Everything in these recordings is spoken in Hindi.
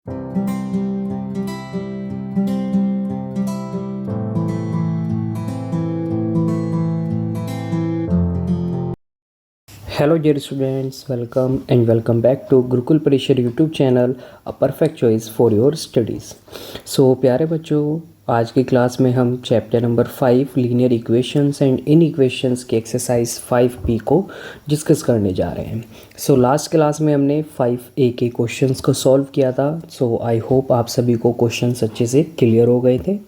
Hello dear students, welcome back to Gurukul Parishar YouTube channel, a perfect choice for your studies. So प्यारे बच्चों, आज की क्लास में हम chapter number 5 linear equations and in equations के एक्सरसाइज 5B को डिस्कस करने जा रहे हैं. सो लास्ट क्लास में हमने 5A के क्वेश्चंस को सॉल्व किया था. सो आई होप आप सभी को क्वेश्चंस अच्छे से क्लियर हो गए थे.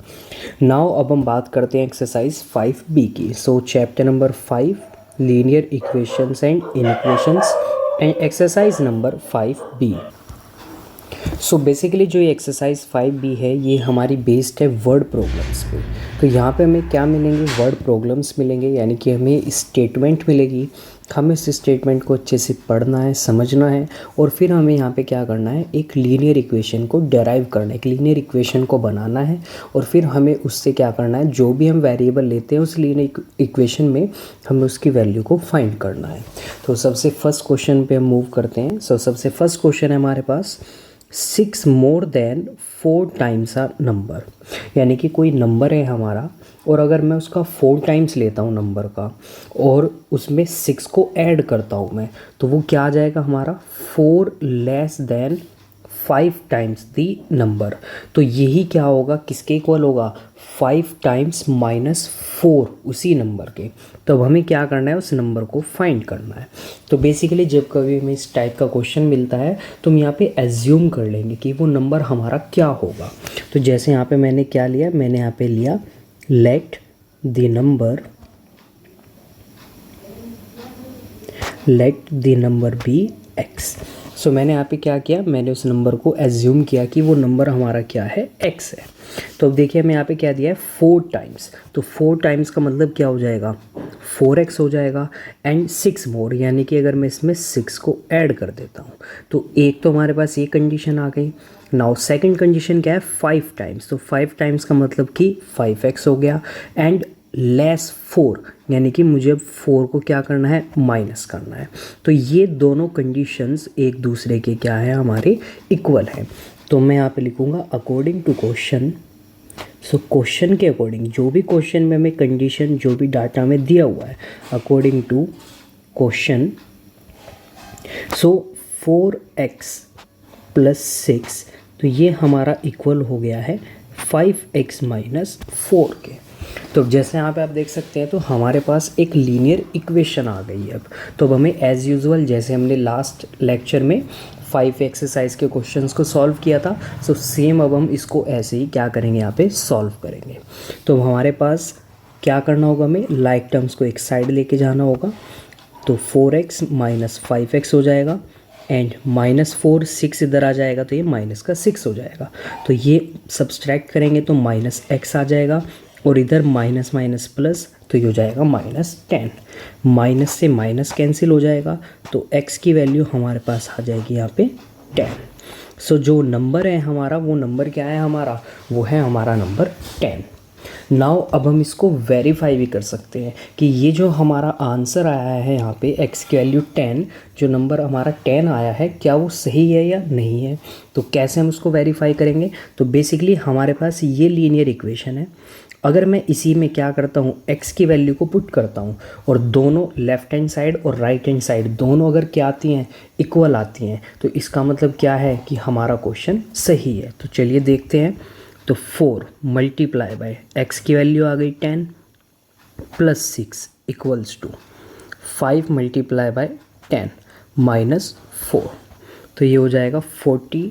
नाउ अब हम बात करते हैं एक्सरसाइज 5B की. So chapter number 5 linear equations and inequations and exercise number 5B. So basically जो ये एक्सरसाइज 5B है ये हमारी बेस्ड है वर्ड प्रॉब्लम्स पे. तो यहाँ पे हमें क्या मिलेंगे, वर्ड प्रॉब्लम्स मिलेंगे, यानी कि हमें स्टेटमेंट मिलेगी. हमें इस स्टेटमेंट को अच्छे से पढ़ना है, समझना है, और फिर हमें यहाँ पे क्या करना है, एक लीनियर इक्वेशन को डेराइव करना है, एक लीनियर इक्वेशन को बनाना है, और फिर हमें उससे क्या करना है, जो भी हम वेरिएबल लेते हैं उस लीनियर इक्वेशन में हमें उसकी वैल्यू को फाइंड करना है. तो सबसे फर्स्ट क्वेश्चन पे हम मूव करते हैं. सो सबसे फर्स्ट क्वेश्चन है हमारे पास 6 मोर देन 4 टाइम्स आ नंबर. यानी कि कोई नंबर है हमारा और अगर मैं उसका 4 टाइम्स लेता हूँ नंबर का और उसमें 6 को ऐड करता हूँ मैं, तो वो क्या आ जाएगा हमारा 4 less than 5 times the number. तो यही क्या होगा, किसके इक्वल होगा, 5 टाइम्स -4 उसी नंबर के. तो अब हमें क्या करना है, उस नंबर को फाइंड करना है. तो बेसिकली जब कभी हमें इस टाइप का क्वेश्चन मिलता है तो हम यहाँ पे एज्यूम कर लेंगे कि वो नंबर हमारा क्या होगा. तो जैसे यहाँ पे मैंने क्या लिया, मैंने यहाँ पे लिया let the number be x. So मैंने यहाँ पे क्या किया, मैंने उस नंबर को एज्यूम किया कि वो नंबर हमारा क्या है, x है. तो अब देखिए हमें यहाँ पे क्या दिया है, 4 टाइम्स. तो 4 टाइम्स का मतलब क्या हो जाएगा, 4x हो जाएगा. एंड 6 मोर, यानी कि अगर मैं इसमें 6 को ऐड कर देता हूँ तो एक तो हमारे पास ये कंडीशन आ गई. नाउ सेकंड कंडीशन क्या है, 5 टाइम्स. तो 5 टाइम्स का मतलब कि 5x हो गया. एंड लेस 4, यानी कि मुझे 4 को क्या करना है, माइनस करना है. तो ये दोनों कंडीशंस एक दूसरे के क्या है, हमारे इक्वल हैं. तो मैं यहाँ पे लिखूँगा according to question. So question के अकॉर्डिंग, जो भी क्वेश्चन में हमें कंडीशन, जो भी डाटा में दिया हुआ है, according to question, so 4x प्लस 6, तो ये हमारा इक्वल हो गया है 5x माइनस 4 के. तो जैसे यहाँ पे आप देख सकते हैं तो हमारे पास एक लीनियर इक्वेशन आ गई है. अब तो अब हमें एज़ यूजुअल, जैसे हमने लास्ट लेक्चर में 5 एक्सरसाइज के क्वेश्चंस को सॉल्व किया था, सो सेम अब हम इसको ऐसे ही क्या करेंगे, यहाँ पे सॉल्व करेंगे. तो हमारे पास क्या करना होगा, हमें लाइक टर्म्स को एक साइड लेके जाना होगा. तो 4x माइनस 5x हो जाएगा. एंड -4 6 इधर आ जाएगा तो ये माइनस का 6 हो जाएगा. तो ये सब्सट्रैक्ट करेंगे तो -x आ जाएगा, और इधर माइनस माइनस प्लस, तो ये हो जाएगा -10. माइनस से माइनस कैंसिल हो जाएगा तो x की वैल्यू हमारे पास आ जाएगी यहाँ पे 10. सो जो नंबर है हमारा, वो नंबर क्या है हमारा, वो है हमारा नंबर 10. नाउ अब हम इसको वेरीफाई भी कर सकते हैं कि ये जो हमारा आंसर आया है यहाँ पे x की वैल्यू 10, जो नंबर हमारा 10 आया है, क्या वो सही है या नहीं है. तो कैसे हम उसको वेरीफाई करेंगे, तो बेसिकली हमारे पास ये लीनियर इक्वेशन है. अगर मैं इसी में क्या करता हूँ, x की वैल्यू को पुट करता हूँ, और दोनों लेफ़्ट हैंड साइड और राइट हैंड साइड दोनों अगर क्या आती हैं, इक्वल आती हैं, तो इसका मतलब क्या है कि हमारा क्वेश्चन सही है. तो चलिए देखते हैं. तो 4 मल्टीप्लाई बाय x की वैल्यू आ गई 10 plus 6 equals to 5 multiply by 10 minus 4. तो ये हो जाएगा 40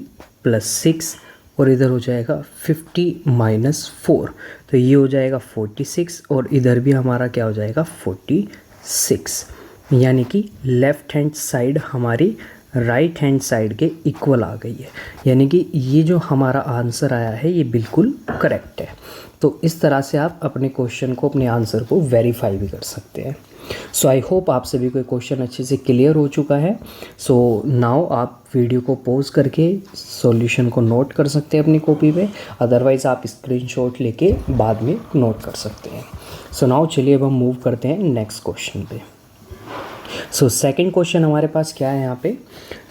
प्लस 6, और इधर हो जाएगा 50 माइनस 4. तो ये हो जाएगा 46, और इधर भी हमारा क्या हो जाएगा 46. यानी कि लेफ़्ट हैंड साइड हमारी राइट हैंड साइड के इक्वल आ गई है. यानी कि ये जो हमारा आंसर आया है ये बिल्कुल करेक्ट है. तो इस तरह से आप अपने क्वेश्चन को, अपने आंसर को वेरीफाई भी कर सकते हैं. सो आई होप आप सभी को क्वेश्चन अच्छे से क्लियर हो चुका है. सो नाउ आप वीडियो को पॉज करके सॉल्यूशन को नोट कर सकते हैं अपनी कॉपी पे, अदरवाइज़ आप स्क्रीनशॉट लेके बाद में नोट कर सकते हैं. सो नाउ चलिए अब हम मूव करते हैं नेक्स्ट क्वेश्चन पे. सो सेकंड क्वेश्चन हमारे पास क्या है यहाँ पे।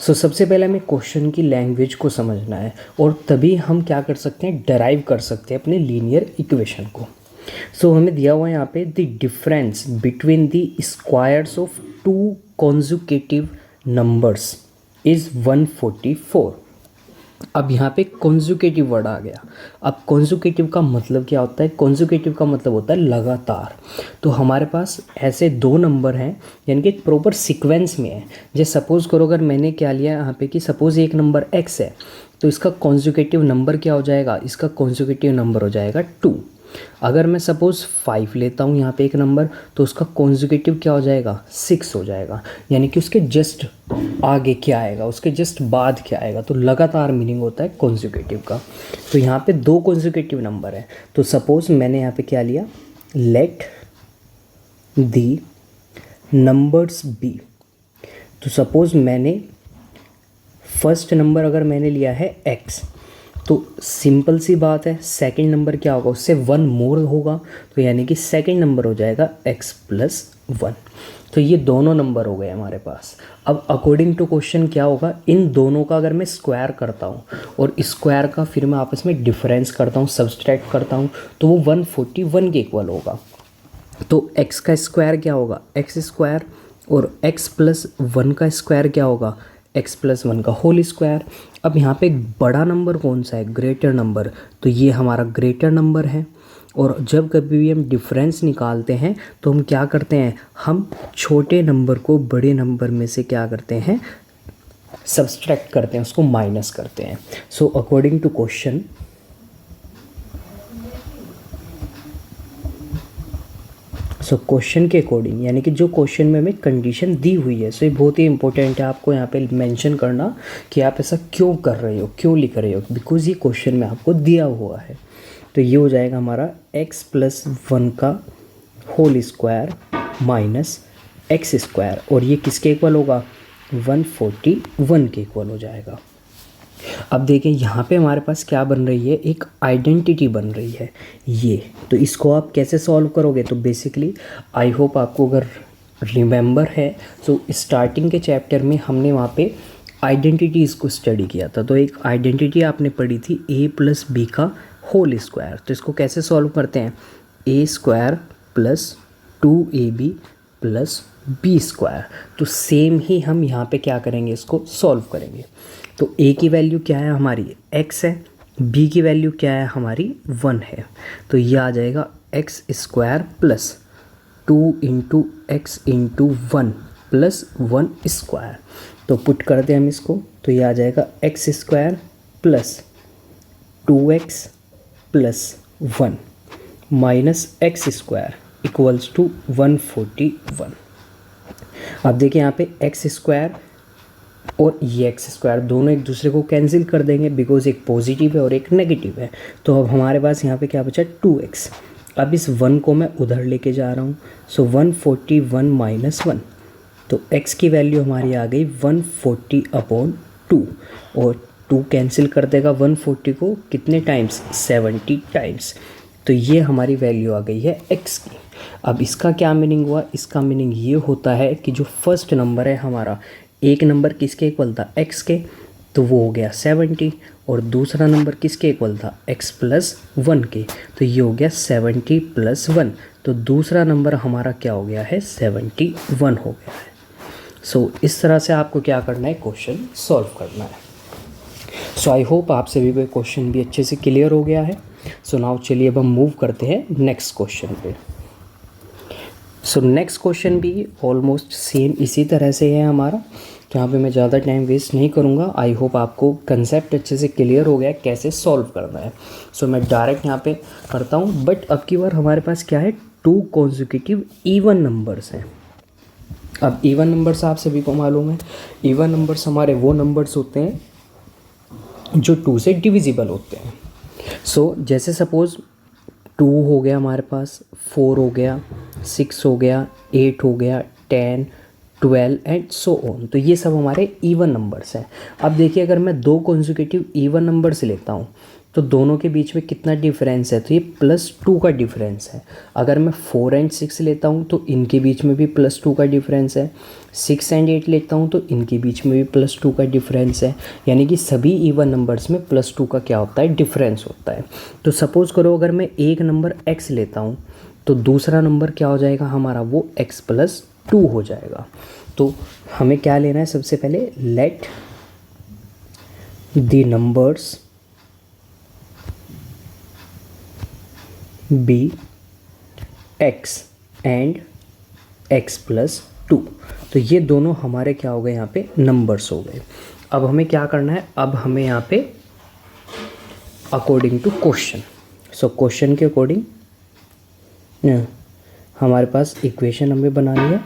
सबसे पहले हमें क्वेश्चन की लैंग्वेज को समझना है और तभी हम क्या कर सकते हैं, डराइव कर सकते हैं अपने लीनियर इक्वेशन को। हमें दिया हुआ है यहाँ पे the difference between the squares of two consecutive numbers is 144। अब यहाँ पे कॉन्जुकेटिव वर्ड आ गया। अब कॉन्जुकेटिव का मतलब क्या होता है, कॉन्जुकेटिव का मतलब होता है लगातार। तो हमारे पास ऐसे दो नंबर हैं यानी कि प्रॉपर सीक्वेंस में है। जैसे सपोज़ करो अगर मैंने क्या लिया यहाँ पे कि सपोज़ एक नंबर x है तो इसका कॉन्जुकेटिव नंबर क्या हो जाएगा, इसका कॉन्जुकेटिव नंबर हो जाएगा 2। अगर मैं सपोज़ 5 लेता हूँ यहाँ पे एक नंबर तो उसका कॉन्जुकेटिव क्या हो जाएगा, 6 हो जाएगा। यानी कि उसके जस्ट आगे क्या आएगा, उसके जस्ट बाद क्या आएगा। तो लगातार मीनिंग होता है कॉन्जुकेटिव का। तो यहाँ पे दो कॉन्जुकेटिव नंबर है। तो सपोज़ मैंने यहाँ पे क्या लिया, लेट दी नंबर्स बी। तो सपोज़ मैंने फर्स्ट नंबर अगर मैंने लिया है x, तो सिंपल सी बात है सेकंड नंबर क्या होगा, उससे 1 मोर होगा। तो यानी कि सेकंड नंबर हो जाएगा x + 1। तो ये दोनों नंबर हो गए हमारे पास। अब अकॉर्डिंग टू क्वेश्चन क्या होगा, इन दोनों का अगर मैं स्क्वायर करता हूँ और स्क्वायर का फिर मैं आपस में डिफरेंस करता हूँ, सब्सट्रैक्ट करता हूँ, तो वो 141 के इक्वल होगा। तो x का स्क्वायर क्या होगा, x² और x + 1 का स्क्वायर क्या होगा, x + 1 का होल स्क्वायर। अब यहाँ पे एक बड़ा नंबर कौन सा है, ग्रेटर नंबर। तो ये हमारा ग्रेटर नंबर है। और जब कभी भी हम डिफरेंस निकालते हैं तो हम क्या करते हैं, हम छोटे नंबर को बड़े नंबर में से क्या करते हैं, सब्सट्रैक्ट करते हैं, उसको माइनस करते हैं। So according to question, question के अकॉर्डिंग यानी कि जो क्वेश्चन में हमें कंडीशन दी हुई है, ये बहुत ही इंपॉर्टेंट है आपको यहाँ पे मेंशन करना कि आप ऐसा क्यों कर रहे हो, क्यों लिख रहे हो, बिकॉज ये क्वेश्चन में आपको दिया हुआ है। तो ये हो जाएगा हमारा x + 1 का होल स्क्वायर माइनस x², और ये किसके इक्वल होगा, 141 के इक्वल हो जाएगा। अब देखें यहाँ पे हमारे पास क्या बन रही है, एक आइडेंटिटी बन रही है ये। तो इसको आप कैसे सॉल्व करोगे, तो बेसिकली आई होप आपको अगर रिमेंबर है तो स्टार्टिंग के चैप्टर में हमने वहाँ पे आइडेंटिटीज़ को स्टडी किया था। तो एक आइडेंटिटी आपने पढ़ी थी a + b का होल स्क्वायर। तो इसको कैसे सॉल्व करते हैं, a² + 2ab + b²। तो सेम ही हम यहाँ पे क्या करेंगे, इसको सॉल्व करेंगे। तो a की वैल्यू क्या है हमारी, x है, b की वैल्यू क्या है हमारी, 1 है। तो ये आ जाएगा x² + 2 × x × 1 + 1²। तो पुट करते हैं हम इसको, तो ये आ जाएगा x² + 2x + 1 - x² = 141। अब देखिए यहाँ पे x² और ये x² दोनों एक दूसरे को कैंसिल कर देंगे, बिकॉज एक पॉजिटिव है और एक नेगेटिव है। तो अब हमारे पास यहाँ पे क्या बचा, 2x। अब इस 1 को मैं उधर लेके जा रहा हूँ। 141 - 1, तो x की वैल्यू हमारी आ गई 140/2, और 2 कैंसिल कर देगा 140 को कितने टाइम्स, 70 टाइम्स। तो ये हमारी वैल्यू आ गई है x की। अब इसका क्या मीनिंग हुआ, इसका मीनिंग ये होता है कि जो फर्स्ट नंबर है हमारा, एक नंबर किसके इक्वल था, x के, तो वो हो गया 70, और दूसरा नंबर किसके इक्वल था, x + 1 के, तो ये हो गया 70 + 1। तो दूसरा नंबर हमारा क्या हो गया है, 71 हो गया है। इस तरह से आपको क्या करना है, क्वेश्चन सॉल्व करना है। आई होप आप सभी को क्वेश्चन भी अच्छे से क्लियर हो गया है। नाउ चलिए अब हम मूव करते हैं नेक्स्ट क्वेश्चन पे। नेक्स्ट क्वेश्चन भी ऑलमोस्ट सेम इसी तरह से है हमारा। तो यहाँ पे मैं ज़्यादा टाइम वेस्ट नहीं करूँगा। आई होप आपको कंसेप्ट अच्छे से क्लियर हो गया है कैसे सॉल्व करना है। मैं डायरेक्ट यहाँ पे करता हूँ। बट अब की बार हमारे पास क्या है, 2 कॉन्जिक्यूटिव इवन नंबर्स हैं। अब इवन नंबर्स आप सभी को मालूम है, इवन नंबर्स हमारे वो नंबर्स होते हैं जो 2 से डिविजिबल होते हैं। जैसे सपोज़ 2 हो गया हमारे पास, 4 हो गया, 6 हो गया, 8 हो गया, 10, 12 एंड सो ऑन। तो ये सब हमारे इवन नंबर्स हैं। अब देखिए अगर मैं दो कॉन्जिक्यूटिव इवन नंबर्स लेता हूँ तो दोनों के बीच में कितना डिफरेंस है, तो ये +2 का डिफरेंस है। अगर मैं 4 एंड 6 लेता हूँ तो इनके बीच में भी +2 का डिफरेंस है। 6 एंड 8 लेता हूँ तो इनके बीच में भी +2 का डिफरेंस है। यानी कि सभी इवन नंबर्स में +2 का क्या होता है, डिफरेंस होता है। तो सपोज़ करो अगर मैं एक नंबर x लेता हूँ तो दूसरा नंबर क्या हो जाएगा हमारा, वो x+2 हो जाएगा। तो हमें क्या लेना है, सबसे पहले let the numbers be x and x+2। तो ये दोनों हमारे क्या हो गए, यहाँ पे नंबर्स हो गए। अब हमें क्या करना है, अब हमें यहाँ पे according to question, so question के अकॉर्डिंग हमारे पास इक्वेशन हमें बनानी है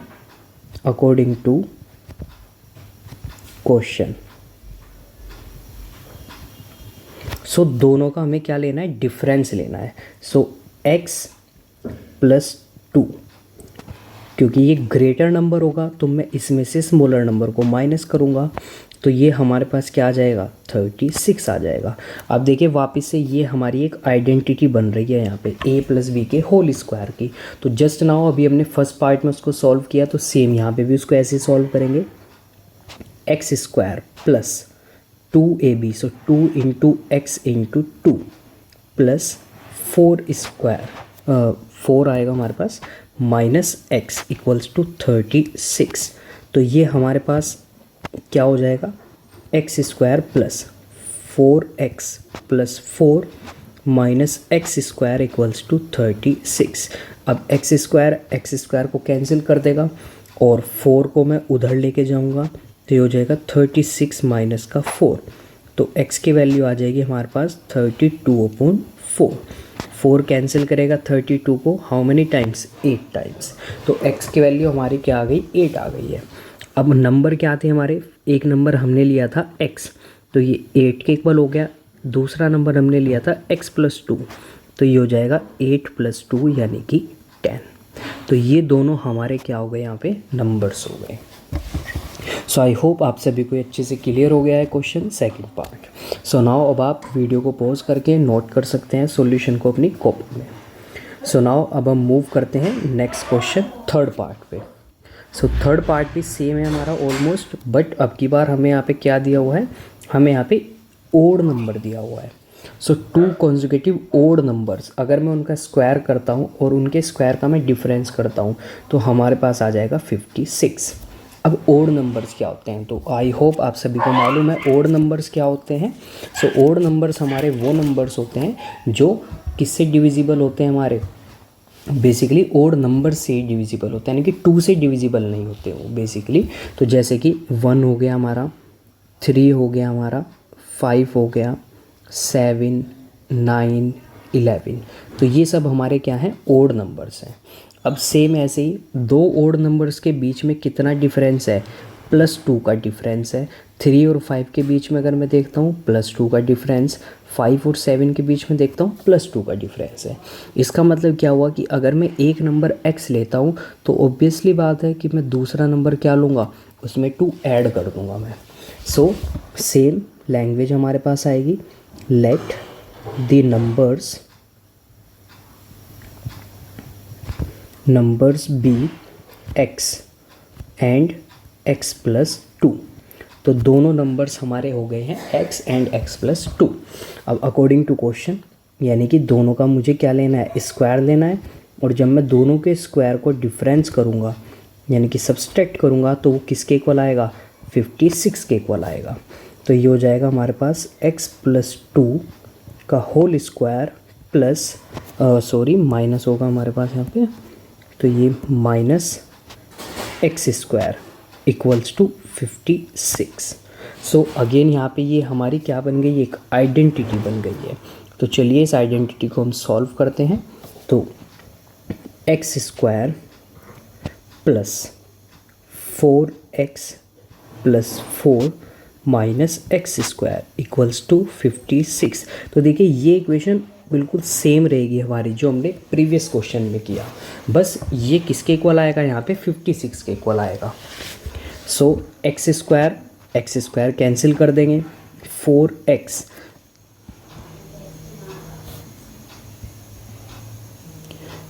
अकॉर्डिंग टू क्वेश्चन। सो दोनों का हमें क्या लेना है, डिफरेंस लेना है। सो x+2, क्योंकि ये ग्रेटर नंबर होगा तो मैं इसमें से स्मॉलर नंबर को माइनस करूँगा, तो ये हमारे पास क्या आ जाएगा, 36 आ जाएगा। अब देखिए वापस से ये हमारी एक आइडेंटिटी बन रही है यहाँ पे a+b के होल स्क्वायर की। तो जस्ट नाउ अभी हमने फर्स्ट पार्ट में उसको सॉल्व किया, तो सेम यहाँ पे भी उसको ऐसे सॉल्व करेंगे, x² + 2ab, सो 2 × x × 2 प्लस 4 आएगा हमारे पास, -x = 36। तो ये हमारे पास क्या हो जाएगा, x² + 4x + 4 -x² = 36। अब x² को कैंसिल कर देगा और 4 को मैं उधर लेके जाऊंगा, तो ये हो जाएगा 36 - 4। तो x की वैल्यू आ जाएगी हमारे पास 32/4। 4 कैंसिल करेगा 32 को, हाउ मेनी टाइम्स, 8 टाइम्स। तो x की वैल्यू हमारी क्या आ गई, 8 आ गई है। अब नंबर क्या थे हमारे, एक नंबर हमने लिया था x, तो ये 8 के इक्वल हो गया। दूसरा नंबर हमने लिया था x+2, तो ये हो जाएगा 8 + 2 यानी कि 10। तो ये दोनों हमारे क्या हो गए, यहाँ पे नंबर्स हो गए। सो आई होप आप सभी को अच्छे से क्लियर हो गया है question second part. So now अब आप वीडियो को पॉज करके नोट कर सकते हैं सॉल्यूशन को अपनी कॉपी में। सो नाउ अब हम मूव करते हैं नेक्स्ट क्वेश्चन थर्ड पार्ट पे। सो थर्ड पार्ट भी सेम है हमारा ऑलमोस्ट, बट अब की बार हमें यहाँ पे क्या दिया हुआ है, हमें यहाँ पे ओड नंबर दिया हुआ है। सो 2 कॉन्जिक्यूटिव ओड नंबर्स, अगर मैं उनका स्क्वायर करता हूँ और उनके स्क्वायर का मैं डिफरेंस करता हूँ तो हमारे पास आ जाएगा 56। अब ओड नंबर्स क्या होते हैं, तो आई होप आप सभी को मालूम है ओड नंबर्स क्या होते हैं। सो ओड नंबर्स हमारे वो नंबर्स होते हैं जो किससे डिविजिबल होते हैं, हमारे बेसिकली ओड नंबर से डिविजिबल होते हैं, यानी कि 2 से डिविजिबल नहीं होते वो बेसिकली। तो जैसे कि 1 हो गया हमारा, 3 हो गया हमारा, 5 हो गया, 7, 9, 11। तो ये सब हमारे क्या हैं, ओड नंबर्स हैं। अब सेम ऐसे ही 2 ओड नंबर्स के बीच में कितना डिफरेंस है, +2 का डिफरेंस है। 3 और 5 के बीच में अगर मैं देखता हूँ +2 का डिफरेंस, 5 और 7 के बीच में देखता हूँ +2 का डिफरेंस है। इसका मतलब क्या हुआ कि अगर मैं एक नंबर x लेता हूँ तो ऑब्वियसली बात है कि मैं दूसरा नंबर क्या लूँगा, उसमें 2 ऐड कर दूँगा मैं। सो सेम लैंग्वेज हमारे पास आएगी, let the numbers be x and x+2। तो दोनों नंबर्स हमारे हो गए हैं x एंड x+2। अब अकॉर्डिंग टू क्वेश्चन, यानी कि दोनों का मुझे क्या लेना है, स्क्वायर लेना है। और जब मैं दोनों के स्क्वायर को डिफरेंस करूँगा यानी कि सब्सट्रैक्ट करूँगा तो वो किसके इक्वल आएगा, 56 के इक्वल आएगा। तो ये हो जाएगा हमारे पास x+2 का होल स्क्वायर प्लस माइनस होगा हमारे पास यहाँ पे, तो ये -x² = 56। सो अगेन यहाँ पे ये हमारी क्या बन गई, एक आइडेंटिटी बन गई है। तो चलिए इस आइडेंटिटी को हम सॉल्व करते हैं। तो x² + 4x + 4 -x² = 56। तो देखिए ये इक्वेशन बिल्कुल सेम रहेगी हमारी जो हमने प्रीवियस क्वेश्चन में किया, बस ये किसके इक्वल आएगा, यहाँ पे 56 के इक्वल आएगा। सो एक्स स्क्वायर कैंसिल कर देंगे, 4x,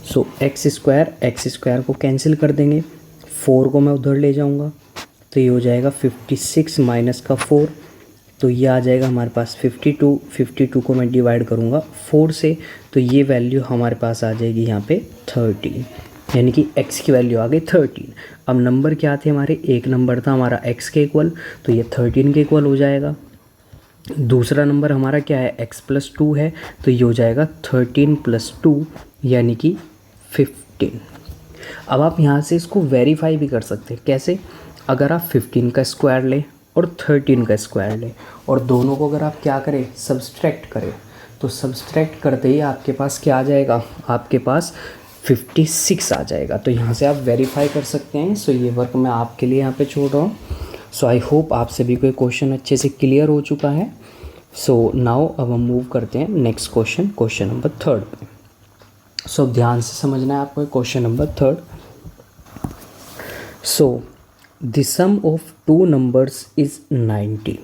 सो एक्स स्क्वायर को कैंसिल कर देंगे, 4 को मैं उधर ले जाऊंगा तो ये हो जाएगा 56 माइनस का 4, तो ये आ जाएगा हमारे पास 52 को मैं डिवाइड करूंगा 4 से, तो ये वैल्यू हमारे पास आ जाएगी यहाँ पे 13, यानी कि x की वैल्यू आ गई 13। अब नंबर क्या थे हमारे, एक नंबर था हमारा x के इक्वल, तो ये 13 के इक्वल हो जाएगा। दूसरा नंबर हमारा क्या है, x प्लस 2 है, तो ये हो जाएगा 13 प्लस 2 यानी कि 15। अब आप यहाँ से इसको वेरीफाई भी कर सकते हैं, कैसे, अगर आप 15 का स्क्वायर लें और 13 का स्क्वायर लें और दोनों को अगर आप क्या करें, सब्सट्रैक्ट करें, तो सब्सट्रैक्ट करते ही आपके पास क्या आ जाएगा, आपके पास 56 आ जाएगा। तो यहाँ से आप वेरीफाई कर सकते हैं। सो ये वर्क मैं आपके लिए यहाँ पे छोड़ रहा हूँ। सो आई होप आप सभी को क्वेश्चन अच्छे से क्लियर हो चुका है। सो नाउ अब हम मूव करते हैं नेक्स्ट क्वेश्चन नंबर 3 पे। सो ध्यान से समझना है आपको question number 3। So the sum of 2 numbers is 90।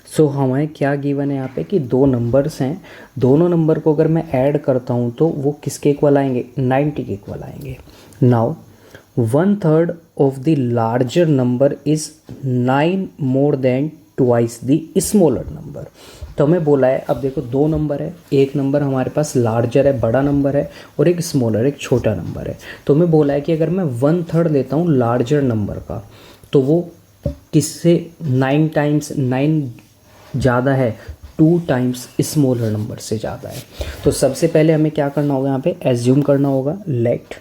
So हमें क्या गिवन है यहाँ पे कि 2 नंबर्स हैं, दोनों नंबर को अगर मैं ऐड करता हूँ तो वो किसके इक्वल आएंगे, 90 के इक्वल आएंगे। Now 1/3 of the larger number is 9 more than twice the smaller number. तो हमें बोला है, अब देखो 2 नंबर है, एक नंबर हमारे पास लार्जर है, बड़ा नंबर है, और एक स्मॉलर, एक छोटा नंबर है। तो हमें बोला है कि अगर मैं 1/3 लेता हूँ लार्जर नंबर का, तो वो किससे 9 टाइम्स 9 ज़्यादा है, 2 टाइम्स स्मॉलर नंबर से ज़्यादा है। तो सबसे पहले हमें क्या करना होगा, यहाँ पे एज्यूम करना होगा लेट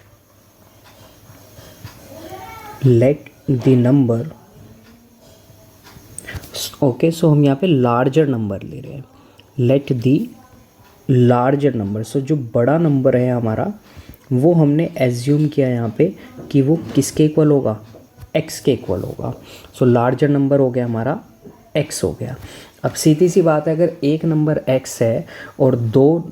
द नंबर, ओके। सो हम यहाँ पे लार्जर नंबर ले रहे हैं, लेट द लार्जर नंबर। सो जो बड़ा नंबर है हमारा, वो हमने एज्यूम किया यहाँ पे कि वो किसके इक्वल होगा, x के इक्वल होगा। सो लार्जर नंबर हो गया हमारा x हो गया। अब सीधी सी बात है, अगर एक नंबर x है और 2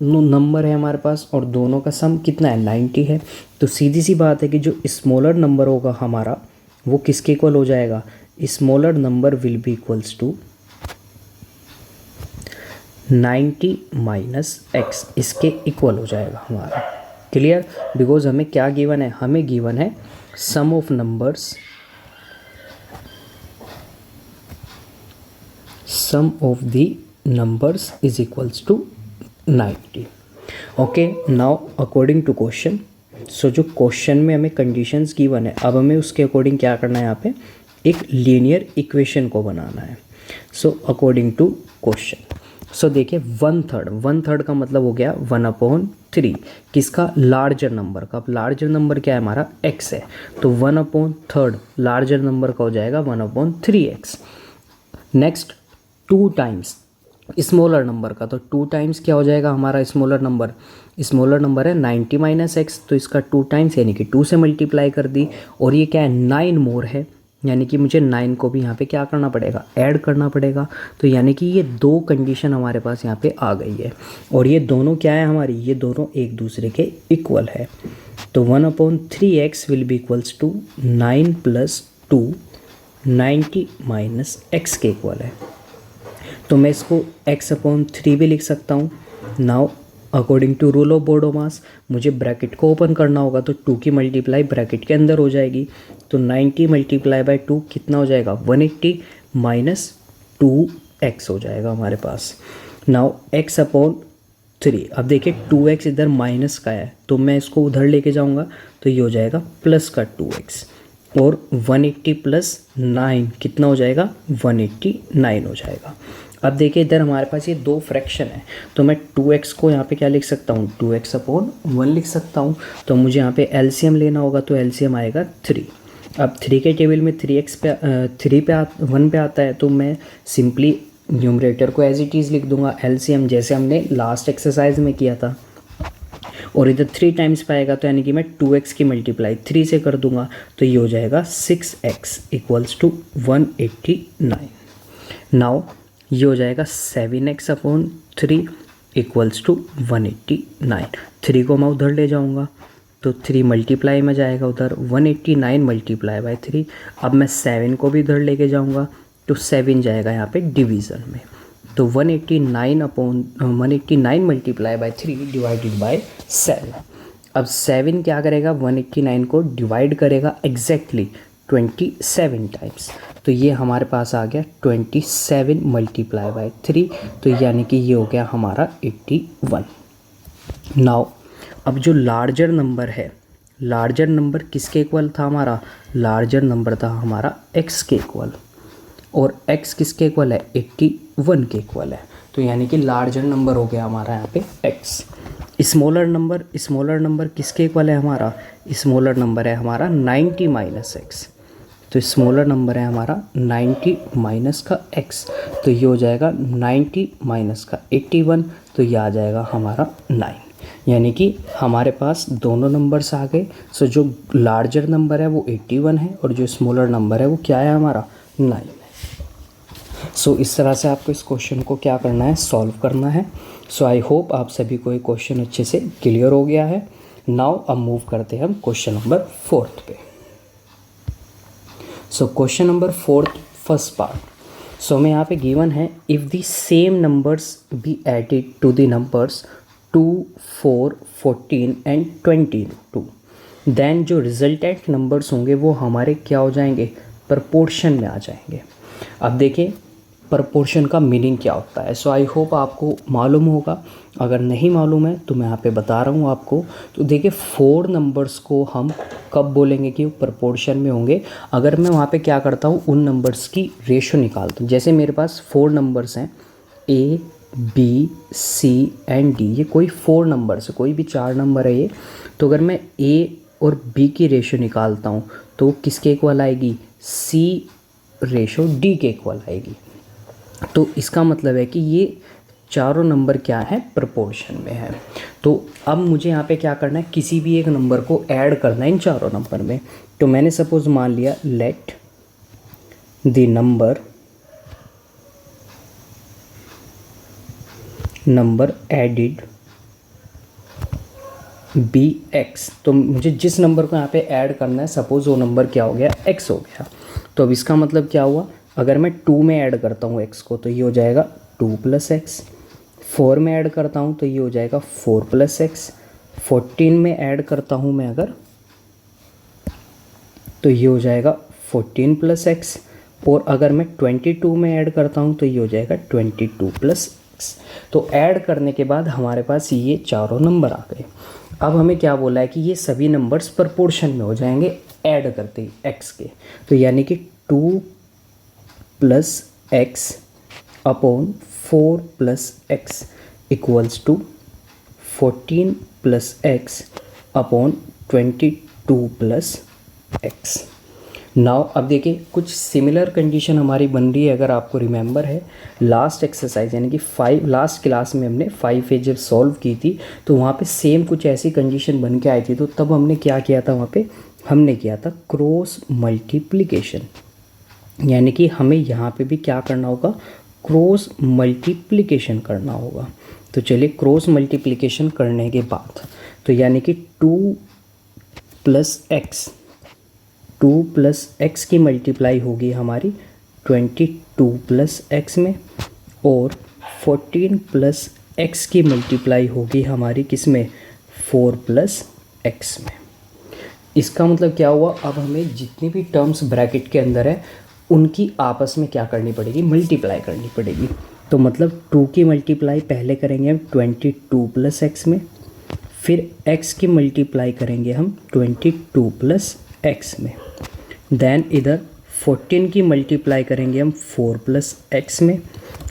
नंबर है हमारे पास और दोनों का सम कितना है, 90 है, तो सीधी सी बात है कि जो स्मॉलर नंबर होगा हमारा वो किसके इक्वल हो जाएगा, smaller number will be equals to 90 minus x, इसके इक्वल हो जाएगा हमारा। क्लियर, बिकॉज हमें क्या गिवन है, हमें गिवन है sum of numbers, sum of the numbers is equals to 90। Okay, now according to question, so जो क्वेश्चन में हमें कंडीशंस गिवन है, अब हमें उसके अकॉर्डिंग क्या करना है, यहाँ पे एक लीनियर इक्वेशन को बनाना है। सो अकॉर्डिंग टू क्वेश्चन, सो देखिए 1/3 का मतलब हो गया 1/3 किसका, लार्जर नंबर का। अब लार्जर नंबर क्या है हमारा, x है, तो 1/3 लार्जर नंबर का हो जाएगा 1/3x। Next 2 times smaller number का, तो 2 टाइम्स क्या हो जाएगा हमारा स्मॉलर नंबर है 90 माइनस एक्स, तो इसका 2 टाइम्स यानी कि 2 से मल्टीप्लाई कर दी, और ये क्या है 9 मोर है, यानी कि मुझे 9 को भी यहाँ पे क्या करना पड़ेगा, ऐड करना पड़ेगा। तो यानी कि ये 2 कंडीशन हमारे पास यहाँ पे आ गई है, और ये दोनों क्या है हमारी, ये दोनों एक दूसरे के इक्वल है। तो 1/3x will be equals to 9 plus 2 90 minus x के इक्वल है। तो मैं इसको x/3 भी लिख सकता हूँ। Now according to rule of BODMAS मुझे ब्रैकेट को ओपन करना होगा, तो 2 की मल्टीप्लाई ब्रैकेट के अंदर हो जाएगी, तो 90 मल्टीप्लाई बाय 2 कितना हो जाएगा, 180 माइनस 2x हो जाएगा हमारे पास। नाउ x/3, अब देखिए 2x इधर माइनस का है, तो मैं इसको उधर लेके जाऊंगा, तो ये हो जाएगा प्लस का 2x, और 180 प्लस 9 कितना हो जाएगा, 189 हो जाएगा। अब देखिए इधर हमारे पास ये 2 फ्रैक्शन है, तो मैं 2x को यहाँ पे क्या लिख सकता हूँ, 2x/1 लिख सकता हूँ। तो मुझे यहाँ पे एलसीएम लेना होगा, तो एलसीएम आएगा 3। अब 3 के टेबल में 1 पे आता है, तो मैं सिंपली न्यूमरेटर को एज इट इज़ लिख दूंगा एलसीएम, जैसे हमने लास्ट एक्सरसाइज में किया था, और इधर 3 टाइम्स पाएगा, तो यानी कि मैं 2x की मल्टीप्लाई 3 से कर दूंगा, तो ये हो जाएगा 6x इक्वल्स टू 189। नाउ ये हो जाएगा 7x/3 इक्वल्स टू 189। 3 को मैं उधर ले जाऊंगा, तो 3 मल्टीप्लाई में जाएगा उधर, 189 मल्टीप्लाई बाय 3। अब मैं 7 को भी इधर लेके जाऊंगा तो 7 जाएगा यहाँ पे डिवीज़न में, तो 189 मल्टीप्लाई बाय 3 डिवाइडेड बाय 7। अब 7 क्या करेगा, 189 को डिवाइड करेगा एग्जैक्टली 27 टाइम्स, तो ये हमारे पास आ गया 27 मल्टीप्लाई बाय 3, तो यानी कि ये हो गया हमारा 81। नाउ अब जो लार्जर नंबर है, लार्जर नंबर किसके इक्वल था हमारा, लार्जर नंबर था हमारा x के इक्वल, और x किसके इक्वल है, 81 के इक्वल है, तो यानी कि लार्जर नंबर हो गया हमारा यहाँ पे x। स्मॉलर नंबर किसके इक्वल है हमारा, स्मॉलर नंबर है हमारा 90 माइनस x, तो स्मॉलर नंबर है हमारा 90 माइनस का x, तो ये हो जाएगा 90 माइनस का 81, तो ये आ जाएगा हमारा 9, यानी कि हमारे पास दोनों नंबर्स आ गए। सो जो लार्जर नंबर है वो 81 है और जो स्मॉलर नंबर है वो क्या है हमारा 9 है। सो इस तरह से आपको इस क्वेश्चन को क्या करना है, सॉल्व करना है। सो आई होप आप सभी को ये क्वेश्चन अच्छे से क्लियर हो गया है। नाउ अब मूव करते हैं हम क्वेश्चन नंबर 4 पे। So question number 4 first part. So हमें यहाँ पे गिवन है if the same numbers be added to the numbers 2, 4, 14 and 22, then जो रिजल्टेंट नंबर्स होंगे वो हमारे क्या हो जाएंगे, प्रपोर्शन में आ जाएंगे। अब देखिए प्रपोर्शन का मीनिंग क्या होता है। सो आई होप आपको मालूम होगा, अगर नहीं मालूम है तो मैं यहाँ पे बता रहा हूँ आपको। तो देखिए 4 नंबर्स को हम कब बोलेंगे कि वो प्रपोर्शन में होंगे, अगर मैं वहाँ पे क्या करता हूँ, उन नंबर्स की रेशो निकालता हूँ। जैसे मेरे पास 4 नंबर्स हैं A, B, C and D, ये कोई 4 नंबर्स है, कोई भी 4 नंबर है ये। तो अगर मैं A और B की रेशो निकालता हूँ तो किसके इक्वल आएगी, C रेशो D के इक्वल आएगी। तो इसका मतलब है कि ये चारों नंबर क्या है, प्रपोर्शन में है। तो अब मुझे यहाँ पे क्या करना है, किसी भी एक नंबर को ऐड करना है इन चारों नंबर में। तो मैंने सपोज मान लिया let the number added be x. तो मुझे जिस नंबर को यहाँ पे ऐड करना है, सपोज वो नंबर क्या हो गया, x हो गया। तो अब इसका मतलब क्या हुआ, अगर मैं 2 में ऐड करता हूँ x को तो ये हो जाएगा 2 + x, 4 में ऐड करता हूँ तो ये हो जाएगा 4 + x, 14 में ऐड करता हूँ मैं अगर तो ये हो जाएगा 14 + x, और अगर मैं 22 में ऐड करता हूँ तो ये हो जाएगा 22 + x। तो ऐड करने के बाद हमारे पास ये चारों नंबर आ गए। अब हमें क्या बोला है कि ये सभी नंबर्स प्रपोर्शन में हो जाएंगे ऐड करते ही x के। तो यानी कि 2 + x upon 4 + x equals to 14 + x upon 22 + x। Now अब देखिए कुछ सिमिलर कंडीशन हमारी बन रही है। अगर आपको रिमेंबर है लास्ट एक्सरसाइज यानी कि लास्ट क्लास में हमने 5 जब सॉल्व की थी तो वहाँ पे सेम कुछ ऐसी कंडीशन बन के आई थी। तो तब हमने क्या किया था, वहाँ पे हमने किया था क्रॉस मल्टीप्लिकेशन, यानी कि हमें यहाँ पे भी क्या करना होगा, क्रॉस मल्टीप्लिकेशन करना होगा। तो चलिए क्रॉस मल्टीप्लिकेशन करने के बाद तो यानी कि 2 + x की मल्टीप्लाई होगी हमारी 22 + x में, और 14 + x की मल्टीप्लाई होगी हमारी किस में, 4 + x में। इसका मतलब क्या हुआ, अब हमें जितनी भी टर्म्स ब्रैकेट के अंदर है उनकी आपस में क्या करनी पड़ेगी, मल्टीप्लाई करनी पड़ेगी। तो मतलब 2 की मल्टीप्लाई पहले करेंगे हम 22 + x में, फिर x की मल्टीप्लाई करेंगे हम 22 + x में, देन इधर 14 की मल्टीप्लाई करेंगे हम 4 + x में,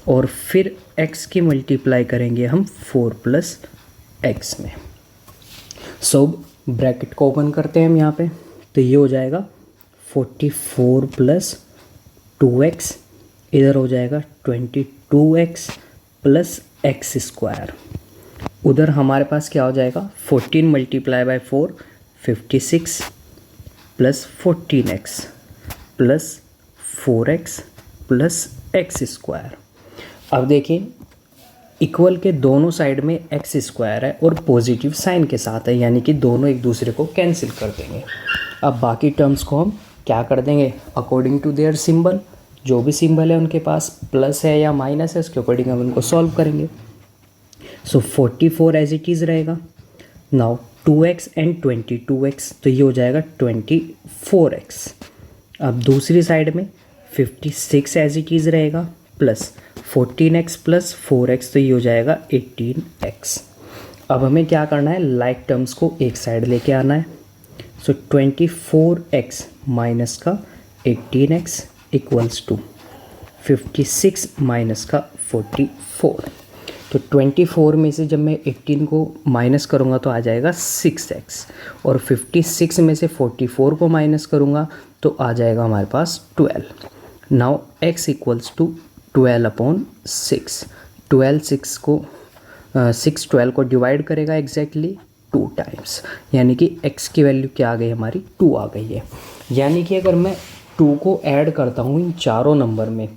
और फिर x की मल्टीप्लाई करेंगे हम 4 + x में। सो ब्रैकेट को ओपन करते हैं हम यहाँ पे, तो ये हो जाएगा 44 + 2x, इधर हो जाएगा 22x + x²। उधर हमारे पास क्या हो जाएगा, 14 × 4 56 + 14x + 4x + x²। अब देखिए इक्वल के दोनों साइड में एक्स स्क्वायर है और पॉजिटिव साइन के साथ है, यानी कि दोनों एक दूसरे को कैंसिल कर देंगे। अब बाकी टर्म्स को हम क्या कर देंगे, अकॉर्डिंग टू देयर सिंबल, जो भी सिंबल है उनके पास प्लस है या माइनस है उसके अकॉर्डिंग हम उनको सॉल्व करेंगे। सो 44 एज इट इज़ रहेगा। नाउ 2x एंड 22x, तो ये हो जाएगा 24x। अब दूसरी साइड में 56 एज इट इज़ रहेगा प्लस 14x प्लस 4x, तो ये हो जाएगा 18x। अब हमें क्या करना है, लाइक टर्म्स को एक साइड लेके आना है। सो 24x माइनस का 18x इक्वल्स टू 56 माइनस का 44। तो 24 में से जब मैं 18 को माइनस करूँगा तो आ जाएगा 6x, और 56 में से 44 को माइनस करूँगा तो आ जाएगा हमारे पास 12। Now x equals to 12/6। 6 12 को डिवाइड करेगा एग्जैक्टली 2 टाइम्स, यानी कि x की वैल्यू क्या आ गई हमारी, 2 आ गई है। यानी कि अगर मैं 2 को ऐड करता हूँ इन चारों नंबर में,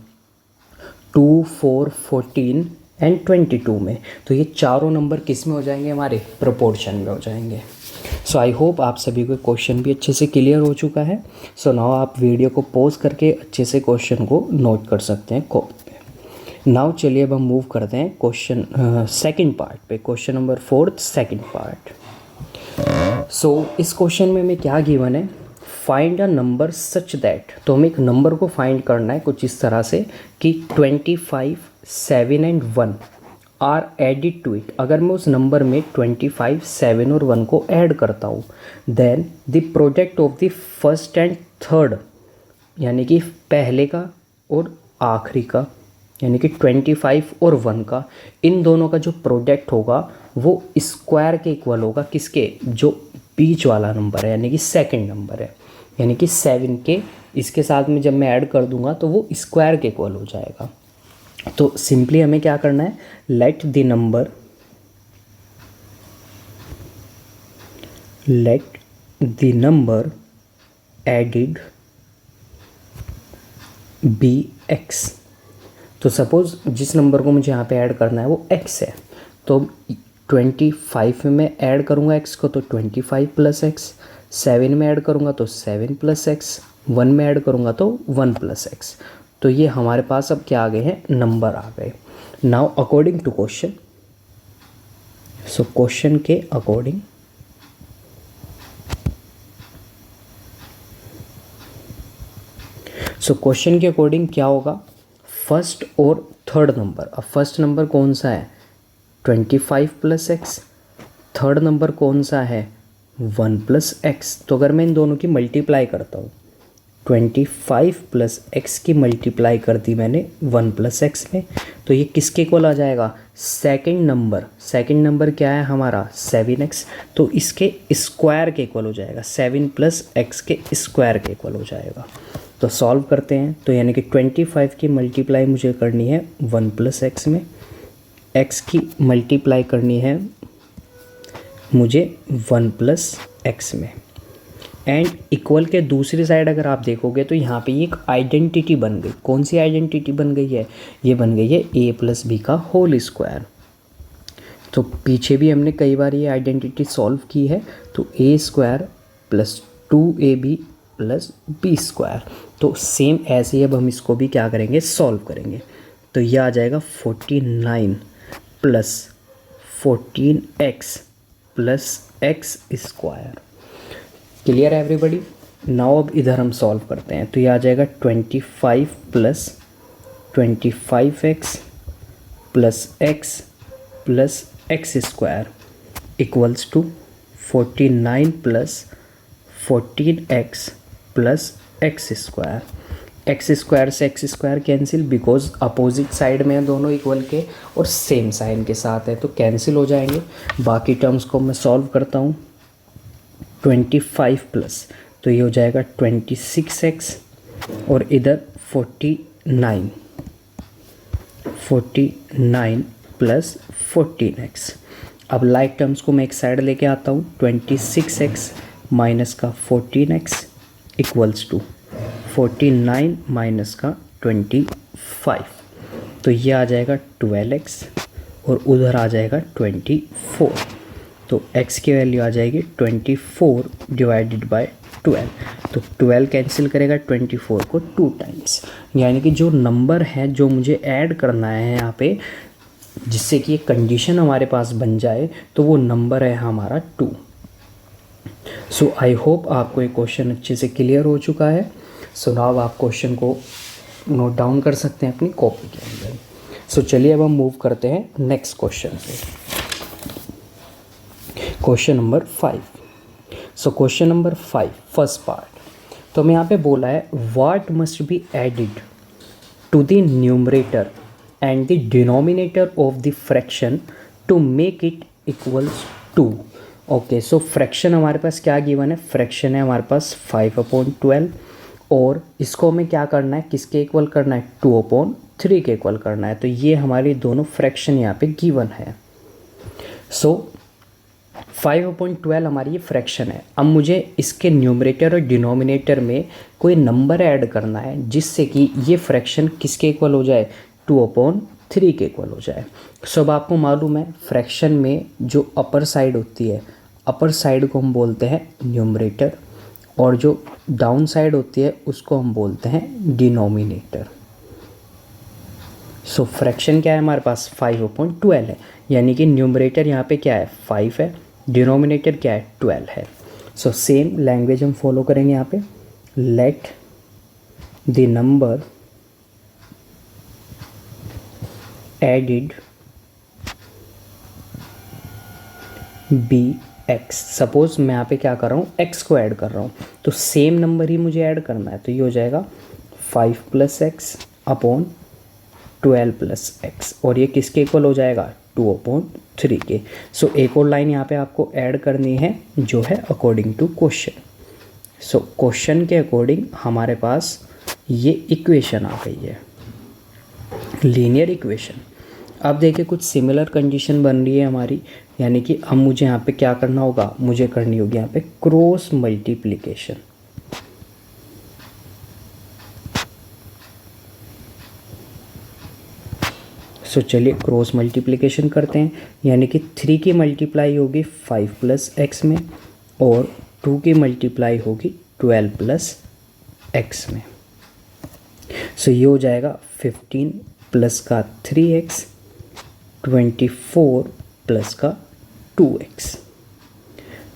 2, 4, 14 एंड 22 में, तो ये चारों नंबर किस में हो जाएंगे, हमारे प्रोपोर्शन में हो जाएंगे। सो आई होप आप सभी को क्वेश्चन भी अच्छे से क्लियर हो चुका है। सो नाउ आप वीडियो को पॉज करके अच्छे से क्वेश्चन को नोट कर सकते हैं कॉपी पे। नाउ चलिए अब हम मूव करते हैं क्वेश्चन सेकंड पार्ट पे, क्वेश्चन नंबर 4 सेकंड पार्ट। सो इस क्वेश्चन में हमें क्या गिवन है, find a number such that, तो हमें एक नंबर को फाइंड करना है कुछ इस तरह से कि 25, 7 and 1 are added to it. अगर मैं उस नंबर में 25, 7 और 1 को ऐड करता हूँ, then the product of the first and third, यानी कि पहले का और आखिरी का, यानी कि 25 और 1 का, इन दोनों का जो प्रोडक्ट होगा वो स्क्वायर के इक्वल होगा, किसके, जो बीच वाला नंबर है यानी कि सेकंड नंबर है, यानी कि 7 के इसके साथ में जब मैं ऐड कर दूंगा तो वो स्क्वायर के इक्वल हो जाएगा। तो सिंपली हमें क्या करना है, let the number added be x। तो सपोज जिस नंबर को मुझे यहाँ पे ऐड करना है वो x है, तो 25 में मैं ऐड करूँगा x को तो 25 प्लस x, 7 में ऐड करूँगा तो 7 प्लस x, 1 में ऐड करूँगा तो 1 प्लस x। तो ये हमारे पास अब क्या आ गए हैं, नंबर आ गए। Now according to question, so question के अकॉर्डिंग क्या होगा, फर्स्ट और थर्ड नंबर। अब फर्स्ट नंबर कौन सा है, 25 प्लस एक्स, थर्ड नंबर कौन सा है, 1 प्लस एक्स। तो अगर मैं इन दोनों की मल्टीप्लाई करता हूँ, 25 प्लस एक्स की मल्टीप्लाई कर दी मैंने 1 प्लस एक्स में, तो ये किसके इक्वल आ जाएगा, सेकंड नंबर क्या है हमारा 7x, तो इसके स्क्वायर के इक्वल हो जाएगा, 7 प्लस एक्स के स्क्वायर के इक्वल हो जाएगा। तो सॉल्व करते हैं, तो यानी कि 25 की मल्टीप्लाई मुझे करनी है 1 प्लस एक्स में, x की मल्टीप्लाई करनी है मुझे 1 प्लस एक्स में, एंड इक्वल के दूसरी साइड अगर आप देखोगे तो यहाँ पे एक आइडेंटिटी बन गई। कौन सी आइडेंटिटी बन गई है, ये बन गई है a प्लस बी का होल स्क्वायर। तो पीछे भी हमने कई बार ये आइडेंटिटी सॉल्व की है, तो a square plus 2ab plus b square. तो सेम ऐसे ही अब हम इसको भी क्या करेंगे, सॉल्व करेंगे। तो ये आ जाएगा 49 plus 14x plus x square. Clear है एवरीबॉडी। नाउ अब इधर हम सॉल्व करते हैं, तो ये आ जाएगा 25 plus 25x plus x square equals to 49 plus 14x plus x square. X square से x square cancel, because opposite side में है दोनों इक्वल के और सेम साइन के साथ है, तो कैंसिल हो जाएंगे। बाकी टर्म्स को मैं सॉल्व करता हूँ, 25 प्लस, तो ये हो जाएगा 26x और इधर 49 प्लस 14x। अब लाइक टर्म्स को मैं एक साइड लेके आता हूँ, 26x माइनस का 14x इक्वल्स टू 49 माइनस का 25, तो ये आ जाएगा 12x और उधर आ जाएगा 24। तो x की वैल्यू आ जाएगी 24 डिवाइडेड बाय 12। तो 12 कैंसिल करेगा 24 को 2 टाइम्स, यानी कि जो नंबर है जो मुझे ऐड करना है यहाँ पे, जिससे कि एक कंडीशन हमारे पास बन जाए, तो वो नंबर है हमारा 2। सो आई होप आपको ये क्वेश्चन अच्छे से क्लियर हो चुका है। सो नाउ आप क्वेश्चन को नोट डाउन कर सकते हैं अपनी कॉपी के अंदर। सो चलिए अब हम मूव करते हैं नेक्स्ट क्वेश्चन पे। Question number 5। So question number 5 first part, तो हमें यहाँ पे बोला है what must be added to the numerator and the denominator of the fraction to make it equals to. Okay, so fraction हमारे पास क्या गिवन है, फ्रैक्शन है हमारे पास 5/12 और इसको हमें क्या करना है, किसके इक्वल करना है, 2/3 के इक्वल करना है। तो ये हमारी दोनों फ्रैक्शन यहाँ पे गिवन है। सो 5/12 हमारी ये फ्रैक्शन है। अब मुझे इसके न्यूमरेटर और डिनोमिनेटर में कोई नंबर ऐड करना है जिससे कि ये फ्रैक्शन किसके इक्वल हो जाए, 2/3 के इक्वल हो जाए। सो अब आपको मालूम है फ्रैक्शन में जो अपर साइड होती है, अपर साइड को हम बोलते हैं न्यूमरेटर और जो डाउन साइड होती है उसको हम बोलते हैं डिनोमिनेटर। सो फ्रैक्शन क्या है हमारे पास, 5/12 है, यानी कि न्यूमरेटर यहाँ पे क्या है, 5 है, डिनोमिनेटर क्या है, 12 है। सो सेम लैंग्वेज हम फॉलो करेंगे यहाँ पे, let the number added be x. सपोज मैं यहाँ पे क्या कर रहा हूँ, एक्स को ऐड कर रहा हूँ, तो सेम नंबर ही मुझे ऐड करना है। तो ये हो जाएगा 5 + x अपॉन 12 + x और ये किसके इक्वल हो जाएगा, 2/3 के। सो एक और लाइन यहाँ पे आपको ऐड करनी है जो है according to question. So question के अकॉर्डिंग हमारे पास ये इक्वेशन आ गई है, लीनियर इक्वेशन। अब देखिए कुछ सिमिलर कंडीशन बन रही है हमारी, यानी कि अब मुझे यहाँ पे क्या करना होगा, मुझे करनी होगी यहाँ पे क्रॉस मल्टीप्लिकेशन। सो चलिए क्रॉस मल्टीप्लिकेशन करते हैं, यानी कि 3 की मल्टीप्लाई होगी 5 + x में और 2 की मल्टीप्लाई होगी 12 + x में। सो ये हो जाएगा 15 प्लस का 3x 24 प्लस का 2x।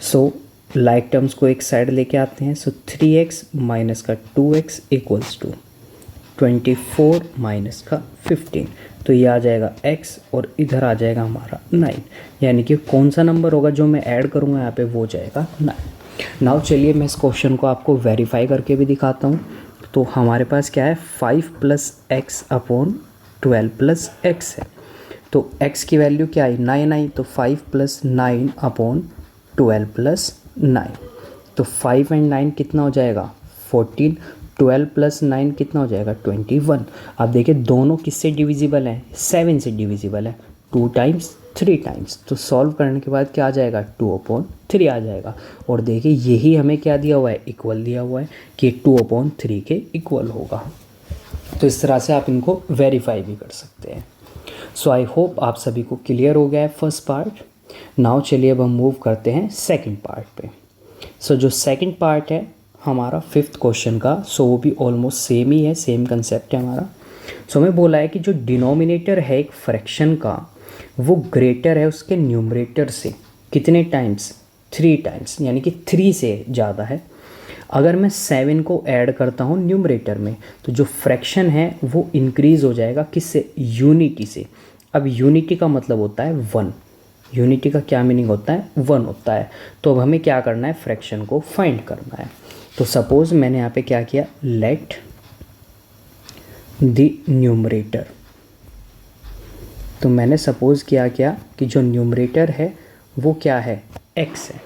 सो लाइक टर्म्स को एक साइड लेके आते हैं। सो 3x माइनस का 2x इक्वल्स टू 24 माइनस का 15, तो ये आ जाएगा x और इधर आ जाएगा हमारा 9, यानी कि कौन सा नंबर होगा जो मैं ऐड करूँगा यहाँ पे, वो हो जाएगा 9। नाउ चलिए मैं इस क्वेश्चन को आपको वेरीफाई करके भी दिखाता हूँ। तो हमारे पास क्या है, 5 + x अपॉन 12 + x है। तो x की वैल्यू क्या आई, 9 आई, तो 5 + 9 अपॉन 12 + 9, तो 5 और 9 कितना हो जाएगा, 14, 12 + 9 कितना हो जाएगा, 21। अब देखिए दोनों किससे डिविजिबल हैं, 7 से डिविजिबल है, 2 टाइम्स 3 टाइम्स। तो सॉल्व करने के बाद क्या आ जाएगा, 2/3 आ जाएगा। और देखिए यही हमें क्या दिया हुआ है, इक्वल दिया हुआ है कि 2/3 के इक्वल होगा। तो इस तरह से आप इनको वेरीफाई भी कर सकते हैं। सो आई होप आप सभी को क्लियर हो गया है फर्स्ट पार्ट। नाउ चलिए अब हम मूव करते हैं सेकंड पार्ट पे। सो जो सेकंड पार्ट है हमारा 5th क्वेश्चन का, सो वो भी ऑलमोस्ट सेम ही है, सेम कंसेप्ट है हमारा। सो हमें बोला है कि जो डिनोमिनेटर है एक फ्रैक्शन का, वो ग्रेटर है उसके न्यूमरेटर से कितने टाइम्स, 3 टाइम्स, यानी कि 3 से ज़्यादा है। अगर मैं 7 को ऐड करता हूँ न्यूमरेटर में, तो जो फ्रैक्शन है वो इंक्रीज़ हो जाएगा किससे, यूनिटी से। अब यूनिटी का मतलब होता है 1, यूनिटी का क्या मीनिंग होता है, 1 होता है। तो अब हमें क्या करना है, फ्रैक्शन को फाइंड करना है। तो सपोज़ मैंने यहाँ पे क्या किया, लेट द न्यूमरेटर, तो मैंने सपोज़ किया क्या कि जो न्यूमरेटर है वो क्या है, x है।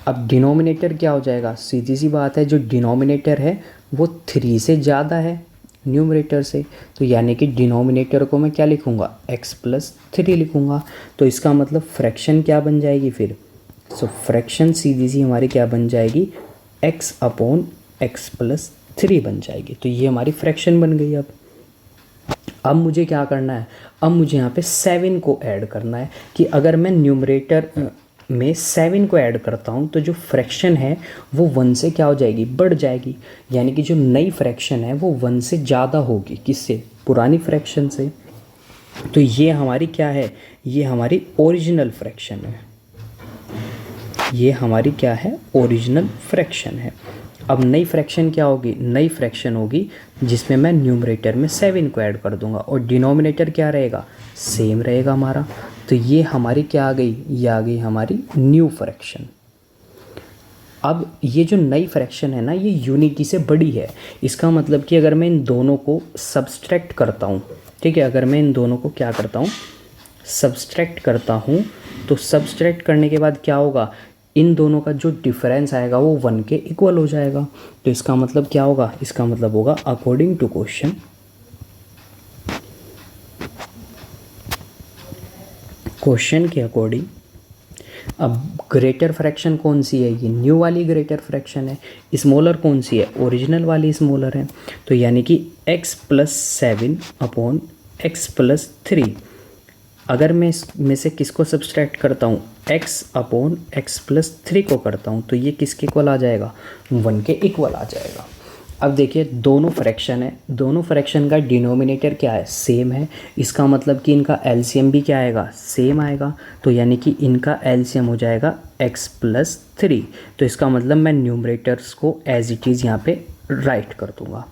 अब डिनोमिनेटर क्या हो जाएगा, सीधी सी बात है, जो डिनोमिनेटर है वो 3 से ज़्यादा है न्यूमरेटर से, तो यानी कि डिनोमिनेटर को मैं क्या लिखूँगा, x + 3 लिखूँगा। तो इसका मतलब फ्रैक्शन क्या बन जाएगी फिर, सो फ्रैक्शन सीधी सी हमारी क्या बन जाएगी, x अपॉन x + 3 बन जाएगी। तो ये हमारी फ्रैक्शन बन गई। अब अब मुझे क्या करना है, अब मुझे यहाँ पे 7 को ऐड करना है कि अगर मैं न्यूमरेटर में 7 को ऐड करता हूँ तो जो फ्रैक्शन है वो 1 से क्या हो जाएगी, बढ़ जाएगी। यानी कि जो नई फ्रैक्शन है वो 1 से ज़्यादा होगी, किससे, पुरानी फ्रैक्शन से। तो ये हमारी क्या है, ये हमारी ओरिजिनल फ्रैक्शन है, ये हमारी क्या है, ओरिजिनल फ्रैक्शन है। अब नई फ्रैक्शन क्या होगी, नई फ्रैक्शन होगी जिसमें मैं न्यूमरेटर में 7 को ऐड कर दूंगा और डिनोमिनेटर क्या रहेगा, सेम रहेगा हमारा। तो ये हमारी क्या आ गई, ये आ गई हमारी न्यू फ्रैक्शन। अब ये जो नई फ्रैक्शन है ना, ये यूनिटी से बड़ी है। इसका मतलब कि अगर मैं इन दोनों को सब्सट्रैक्ट करता हूँ, ठीक है, अगर मैं इन दोनों को क्या करता हूँ, सब्सट्रैक्ट करता हूँ, तो सब्सट्रैक्ट करने के बाद क्या होगा, इन दोनों का जो डिफरेंस आएगा वो 1 के इक्वल हो जाएगा। तो इसका मतलब क्या होगा, इसका मतलब होगा अकॉर्डिंग टू क्वेश्चन, क्वेश्चन के अकॉर्डिंग, अब ग्रेटर फ्रैक्शन कौन सी है, ये न्यू वाली ग्रेटर फ्रैक्शन है। स्मॉलर कौन सी है, ओरिजिनल वाली स्मॉलर है। तो यानी कि x + 7 अपॉन x + 3, अगर मैं इसमें से किसको सब्सट्रैक्ट करता हूँ, x अपॉन x + 3 को करता हूँ, तो ये किसके इक्वल आ जाएगा, 1 के इक्वल आ जाएगा। अब देखिए दोनों फ्रैक्शन है, दोनों फ्रैक्शन का डिनोमिनेटर क्या है, सेम है। इसका मतलब कि इनका एलसीएम भी क्या आएगा, सेम आएगा। तो यानी कि इनका एलसीएम हो जाएगा x + 3। तो इसका मतलब मैं न्यूमरेटर्स को एज इट इज़ यहाँ पे राइट कर दूँगा,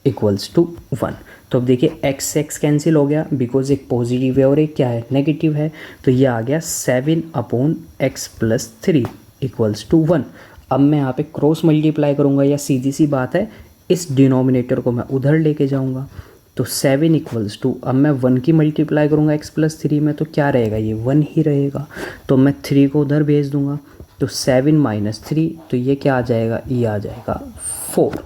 =1। तो अब देखिए x x कैंसिल हो गया, बिकॉज एक पॉजिटिव है और एक क्या है, नेगेटिव है। तो ये आ गया 7 अपॉन x + 3 =1। अब मैं यहाँ पे क्रॉस मल्टीप्लाई करूँगा, या सीधी सी बात है, इस डिनोमिनेटर को मैं उधर लेके जाऊँगा। तो 7 = अब मैं 1 की मल्टीप्लाई करूँगा x + 3 में, तो क्या रहेगा, ये 1 ही रहेगा। तो मैं 3 को उधर भेज दूँगा, तो 7 - 3, तो ये क्या आ जाएगा, ये आ जाएगा 4।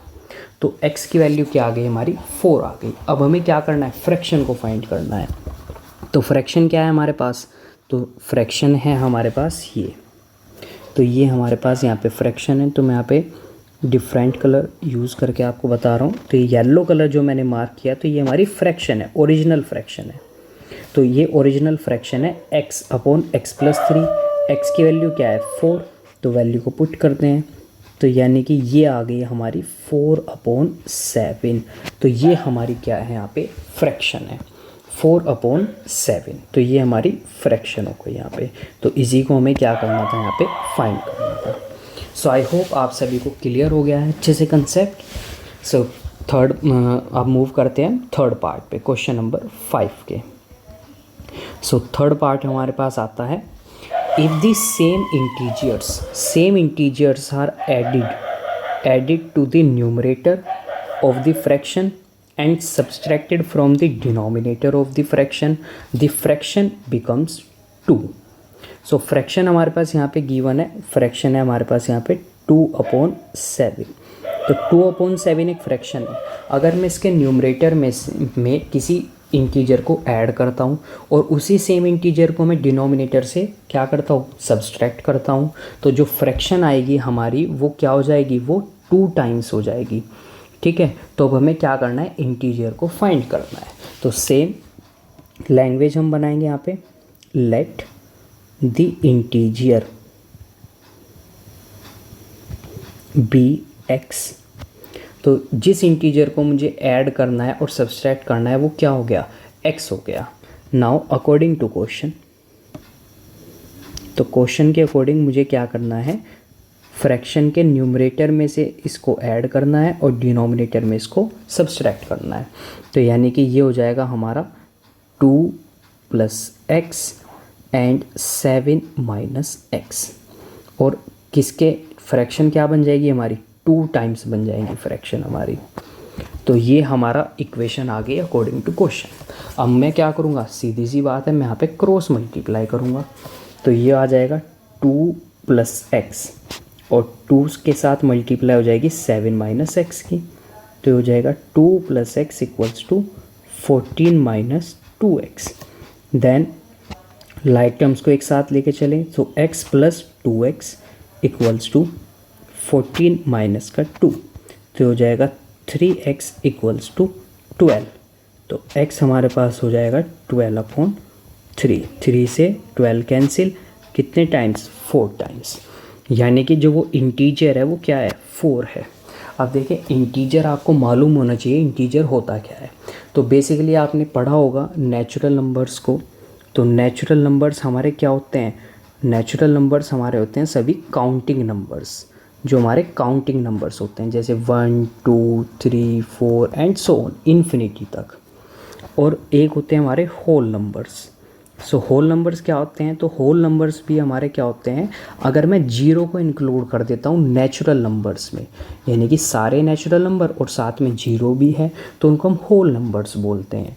तो x की वैल्यू क्या आ गई हमारी, 4 आ गई। अब हमें क्या करना है, फ्रैक्शन को फाइंड करना है। तो फ्रैक्शन क्या है हमारे पास, तो फ्रैक्शन है हमारे पास ये, तो ये हमारे पास यहाँ पे फ्रैक्शन है। तो मैं यहाँ पे डिफरेंट कलर यूज़ करके आपको बता रहा हूँ। तो ये येलो कलर जो मैंने मार्क किया, तो ये हमारी फ्रैक्शन है, ओरिजिनल फ्रैक्शन है। तो ये ओरिजिनल फ्रैक्शन है x अपॉन x + 3। x की वैल्यू क्या है, 4, तो वैल्यू को पुट करते हैं। तो यानी कि ये आ गई हमारी 4/7। तो ये हमारी क्या है, यहाँ पे फ्रैक्शन है 4/7। तो ये हमारी फ्रैक्शन हो गई यहाँ पे। तो इसी को हमें क्या करना था, यहाँ पे फाइंड करना था। सो आई होप आप सभी को क्लियर हो गया है अच्छे से कंसेप्ट। सो थर्ड, अब मूव करते हैं थर्ड पार्ट पे, क्वेश्चन नंबर 5 के। सो थर्ड पार्ट हमारे पास आता है, if the same integers are added to the numerator of the fraction and subtracted from the denominator of the fraction becomes 2। So fraction हमारे पास यहाँ पे गिवन है, फ्रैक्शन है हमारे पास यहाँ पे 2/7। तो 2/7 एक फ्रैक्शन है। अगर मैं इसके न्यूमरेटर में किसी इंटीजर को ऐड करता हूँ और उसी सेम इंटीजर को मैं डिनोमिनेटर से क्या करता हूँ, सब्सट्रैक्ट करता हूँ, तो जो फ्रैक्शन आएगी हमारी वो क्या हो जाएगी, वो 2 टाइम्स हो जाएगी। ठीक है, तो अब हमें क्या करना है, इंटीजर को फाइंड करना है। तो सेम लैंग्वेज हम बनाएंगे यहाँ पे, let the integer be x। तो जिस इंटीजर को मुझे ऐड करना है और सब्सट्रैक्ट करना है वो क्या हो गया, x हो गया। नाउ अकॉर्डिंग टू क्वेश्चन, तो क्वेश्चन के अकॉर्डिंग मुझे क्या करना है, फ्रैक्शन के न्यूमरेटर में से इसको ऐड करना है और डिनोमिनेटर में इसको सब्सट्रैक्ट करना है। तो यानी कि ये हो जाएगा हमारा 2 + x एंड 7 - x। और किसके फ्रैक्शन क्या बन जाएगी हमारी, 2 टाइम्स बन जाएगी फ्रैक्शन हमारी। तो ये हमारा इक्वेशन आ गई अकॉर्डिंग टू क्वेश्चन। अब मैं क्या करूँगा, सीधी सी बात है, मैं यहाँ पे क्रॉस मल्टीप्लाई करूँगा। तो ये आ जाएगा 2 + x और 2 के साथ मल्टीप्लाई हो जाएगी 7 - x की। तो हो जाएगा 2 + x = 14 - 2x। Then like terms को एक साथ लेके चलें, तो x + 2x = 14 - 2। तो हो जाएगा 3x = 12। तो x हमारे पास हो जाएगा 12/3। 3 से 12 कैंसिल, कितने टाइम्स? 4 टाइम्स। यानी कि जो वो इंटीजर है वो क्या है? 4 है। अब देखिए इंटीजर आपको मालूम होना चाहिए इंटीजर होता क्या है। तो बेसिकली आपने पढ़ा होगा नेचुरल नंबर्स को। तो नेचुरल नंबर्स हमारे क्या होते हैं? नेचुरल नंबर्स हमारे होते हैं सभी काउंटिंग नंबर्स, जो हमारे काउंटिंग नंबर्स होते हैं, जैसे 1 2 3 4 एंड सो ऑन इन्फिनिटी तक। और एक होते हैं हमारे whole numbers. So whole numbers क्या होते हैं? तो होल नंबर्स भी हमारे क्या होते हैं, अगर मैं जीरो को इंक्लूड कर देता हूँ नेचुरल नंबर्स में, यानी कि सारे नेचुरल नंबर और साथ में जीरो भी है, तो उनको हम होल नंबर्स बोलते हैं।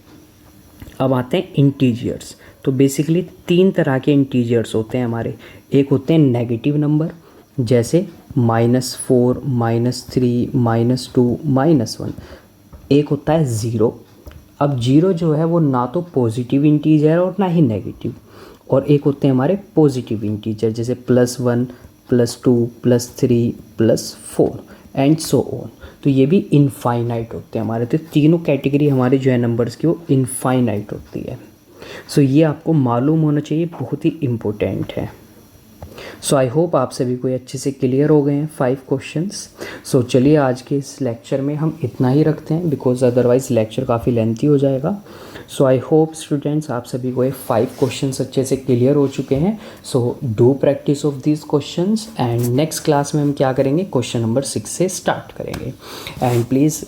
अब आते हैं इंटीजर्स। तो बेसिकली 3 तरह के इंटीजर्स होते हैं हमारे। एक होते हैं नेगेटिव नंबर, जैसे -4 -3 -2 -1। एक होता है ज़ीरो। अब जीरो जो है वो ना तो पॉजिटिव इंटीजर है और ना ही नेगेटिव। और एक होते हैं हमारे पॉजिटिव इंटीजर, जैसे +1 +2 +3 +4 एंड सो ऑन। तो ये भी इनफाइनाइट होते हैं हमारे। तो तीनों कैटेगरी हमारे जो है नंबर्स की वो इनफाइनाइट होती है। सो ये आपको मालूम होना चाहिए, बहुत ही इम्पोर्टेंट है। सो आई होप आप सभी को अच्छे से क्लियर हो गए हैं 5 क्वेश्चंस। सो चलिए आज के इस लेक्चर में हम इतना ही रखते हैं, बिकॉज अदरवाइज़ लेक्चर काफ़ी लेंथी हो जाएगा। सो आई होप स्टूडेंट्स आप सभी को ये 5 क्वेश्चंस अच्छे से क्लियर हो चुके हैं। So do practice of these questions and next class में हम क्या करेंगे, क्वेश्चन नंबर 6 से स्टार्ट करेंगे। And please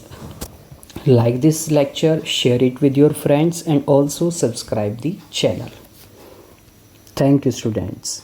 like this lecture, share it with your friends and also subscribe the channel. Thank you students.